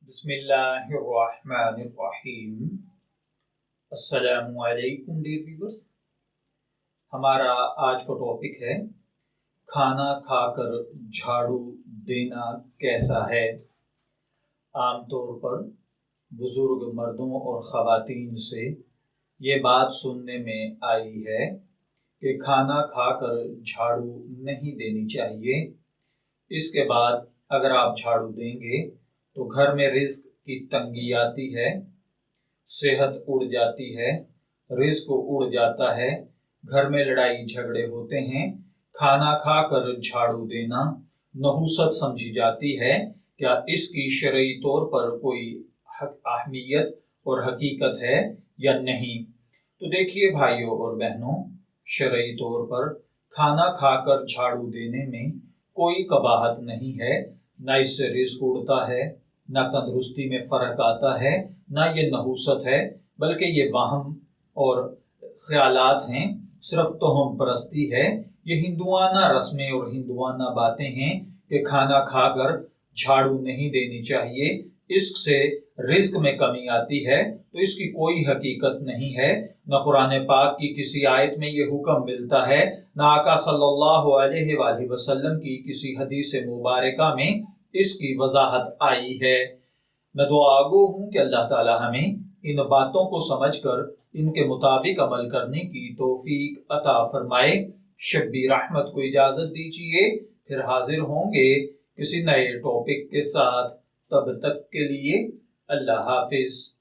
بسم اللہ الرحمن الرحیم۔ السلام علیکم ڈیئر ویورز، ہمارا آج کا ٹاپک ہے کھانا کھا کر جھاڑو دینا کیسا ہے۔ عام طور پر بزرگ مردوں اور خواتین سے یہ بات سننے میں آئی ہے کہ کھانا کھا کر جھاڑو نہیں دینی چاہیے۔ اس کے بعد اگر آپ جھاڑو دیں گے تو گھر میں رزق کی تنگی آتی ہے، صحت اڑ جاتی ہے، رزق اڑ جاتا ہے، گھر میں لڑائی جھگڑے ہوتے ہیں۔ کھانا کھا کر جھاڑو دینا نحوست سمجھی جاتی ہے۔ کیا اس کی شرعی طور پر کوئی اہمیت اور حقیقت ہے یا نہیں؟ تو دیکھیے بھائیوں اور بہنوں، شرعی طور پر کھانا کھا کر جھاڑو دینے میں کوئی قباحت نہیں ہے، نہ اس سے رزق اڑتا ہے، نہ تندرستی میں فرق آتا ہے، نہ یہ نحوست ہے، بلکہ یہ وہم اور خیالات ہیں، صرف توہم پرستی ہے۔ یہ ہندوانہ رسمیں اور ہندوانہ باتیں ہیں کہ کھانا کھا کر جھاڑو نہیں دینی چاہیے، اس سے رزق میں کمی آتی ہے، تو اس کی کوئی حقیقت نہیں ہے۔ نہ قرآن پاک کی کسی آیت میں یہ حکم ملتا ہے، نہ آقا صلی اللہ علیہ وآلہ وسلم کی کسی حدیث مبارکہ میں اس کی وضاحت آئی ہے۔ میں دعا گو ہوں کہ اللہ تعالی ہمیں ان باتوں کو سمجھ کر ان کے مطابق عمل کرنے کی توفیق عطا فرمائے۔ شبیر احمد کو اجازت دیجیے، پھر حاضر ہوں گے کسی نئے ٹاپک کے ساتھ۔ تب تک کے لیے اللہ حافظ۔